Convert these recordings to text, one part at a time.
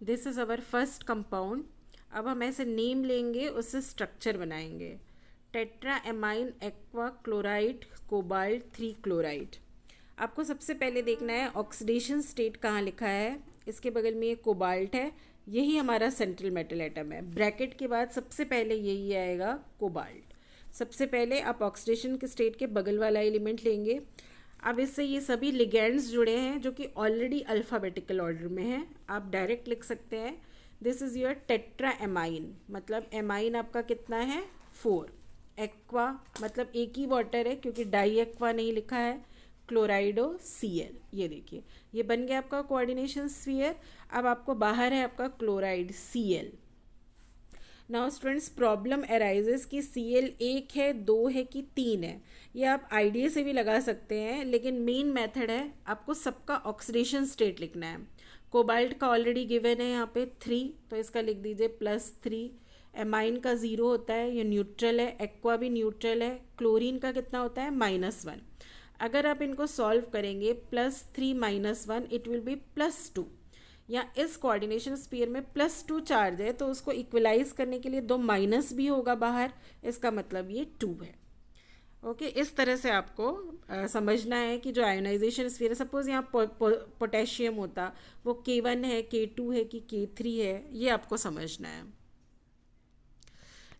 This is our first compound. अब हम ऐसे नेम लेंगे, उससे स्ट्रक्चर बनाएंगे। Tetra amine aqua chloride cobalt 3 chloride. आपको सबसे पहले देखना है ऑक्सीडेशन स्टेट कहाँ लिखा है। इसके बगल में ये कोबाल्ट है, यही हमारा सेंट्रल मेटल एटम है। ब्रैकेट के बाद सबसे पहले यही आएगा कोबाल्ट। सबसे पहले आप ऑक्सीडेशन के स्टेट के बगल वाला एलिमेंट लेंगे। अब इससे ये सभी लिगेंड्स जुड़े हैं जो कि ऑलरेडी अल्फ़ाबेटिकल ऑर्डर में हैं। आप डायरेक्ट लिख सकते हैं this is your tetra amine, मतलब एमाइन आपका कितना है 4। एक्वा मतलब एक ही वाटर है क्योंकि डाई एक्वा नहीं लिखा है। क्लोराइडो Cl, ये देखिए ये बन गया आपका कोऑर्डिनेशन स्फीयर। अब आपको बाहर है आपका chloride Cl। Now students problem arises कि Cl 1 है, 2 है कि 3 है। ये आप आइडिया से भी लगा सकते हैं, लेकिन मेन मेथड है आपको सबका ऑक्सीडेशन स्टेट लिखना है। कोबाल्ट का ऑलरेडी गिवन है यहाँ पे 3, तो इसका लिख दीजिए +3। एमाइन का 0 होता है, ये न्यूट्रल है। एक्वा भी न्यूट्रल है। क्लोरीन का कितना होता है -1। अगर आप इनको सॉल्व करेंगे +3 -1 इट विल बी +2। या इस कोऑर्डिनेशन स्फीयर में +2 चार्ज है, तो उसको इक्वलाइज करने के लिए 2 माइनस भी होगा बाहर, इसका मतलब ये 2 है। ओके, इस तरह से आपको समझना है कि जो आयोनाइजेशन स्फीयर है, सपोज यहाँ पोटेशियम होता, वो K1 है, K2 है कि K3 है, ये आपको समझना है।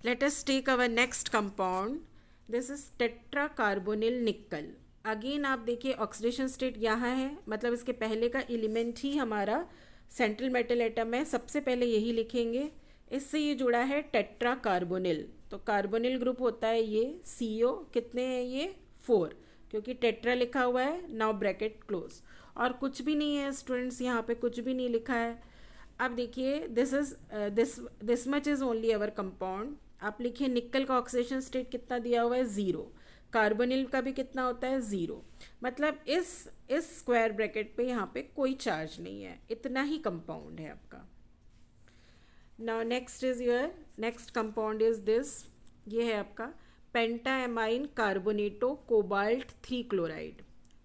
Let us take our next compound. This is tetra carbonyl nickel. Again आप देखिए ऑक्सीडेशन स्टेट यहाँ है, मतलब इसके पहले का एलिमेंट ही हमारा सेंट्रल मेटल एटम है। सबसे पहले यही लिखेंगे। इससे ये जुड़ा है टेट्रा कार्बोनिल, तो कार्बोनिल ग्रुप होता है ये CO। कितने हैं ये 4, क्योंकि टेट्रा लिखा हुआ है। Now bracket close. और कुछ भी नहीं है स्टूडेंट्स, यहाँ पे कुछ भी नहीं लिखा है। अब देखिए this much is only our compound. आप लिखिए निकल का ऑक्सीडेशन स्टेट कितना दिया हुआ है 0। कार्बोनिल का भी कितना होता है 0। मतलब इस स्क्वायर ब्रैकेट पे यहाँ पे कोई चार्ज नहीं है, इतना ही कंपाउंड है आपका। Now next is your next compound is this, ये है आपका पेंटाएमाइन कार्बोनेटो कोबाल्ट 3 क्लोराइड।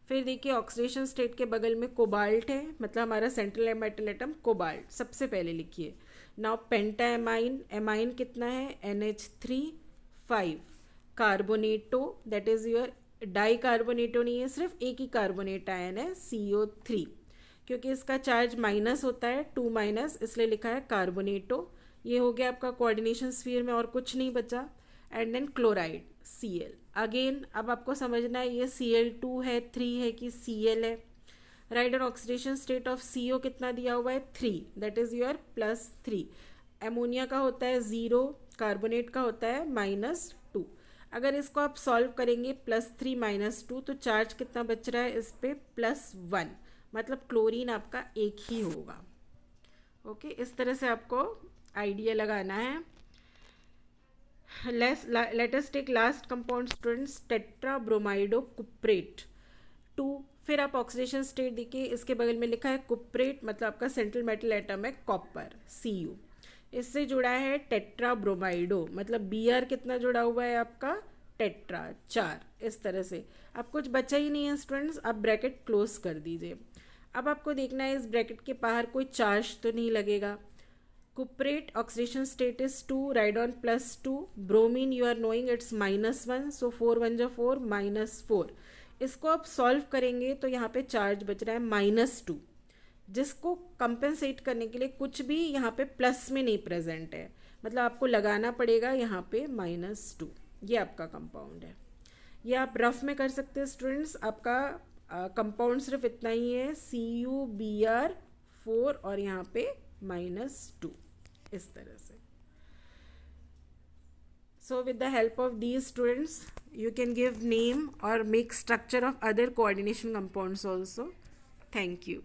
फिर देखिए ऑक्सीडेशन स्टेट के बगल में कोबाल्ट है, मतलब हमारा सेंट्रल मेटल एटम कोबाल्ट सबसे पहले लिखिए। नाउ पेंटाएमाइन, एमाइन कितना है NH3 5। Carbonato that is your di carbonato नहीं है, सिर्फ एक ही कार्बोनेट आयन है CO3। क्योंकि इसका चार्ज माइनस होता है 2 माइनस, इसलिए लिखा है कार्बोनेटो। ये हो गया आपका कोऑर्डिनेशन स्फीयर में और कुछ नहीं बचा। And then chloride Cl। Again अब आपको समझना है ये Cl2 है 3 है कि Cl है। राइट, और ऑक्सीडेशन स्टेट ऑफ CO कितना दिया हुआ है 3, दैट इज योर +3। एमोनिया का होता है 0, कार्बोनेट का होता है -2। अगर इसको आप सॉल्व करेंगे +3 -2, तो चार्ज कितना बच रहा है इस पे +1, मतलब क्लोरीन आपका एक ही होगा। ओके, इस तरह से आपको आइडिया लगाना है। Let us take last compound students, tetra bromido cuprate 2। फिर आप ऑक्सीडेशन स्टेट देखिए, इसके बगल में लिखा है कुप्रेट, मतलब आपका सेंट्रल मेटल एटम है कॉपर Cu। इससे जुड़ा है टेट्रा ब्रोमाइडो, मतलब Br कितना जुड़ा हुआ है आपका टेट्रा 4। इस तरह से अब कुछ बचा ही नहीं है स्टूडेंट्स, आप ब्रैकेट क्लोज कर दीजिए। अब आपको देखना है इस ब्रैकेट के बाहर कोई चार्ज तो नहीं लगेगा। कुप्रेट ऑक्सीडेशन स्टेट इज 2, राइडॉन +2। Bromine you are knowing it's -1, so 4 1 जा 4 -4। इसको आप सॉल्व करेंगे तो यहाँ पे चार्ज बच रहा है -2, जिसको कंपेंसेट करने के लिए कुछ भी यहाँ पे प्लस में नहीं प्रेजेंट है, मतलब आपको लगाना पड़ेगा यहाँ पे -2। ये आपका कंपाउंड है। ये आप रफ में कर सकते हैं स्टूडेंट्स। आपका कंपाउंड सिर्फ इतना ही है CuBr4 और यहाँ पे -2, इस तरह से। So with the help of these students you can give name or make structure of other coordination compounds also. Thank you.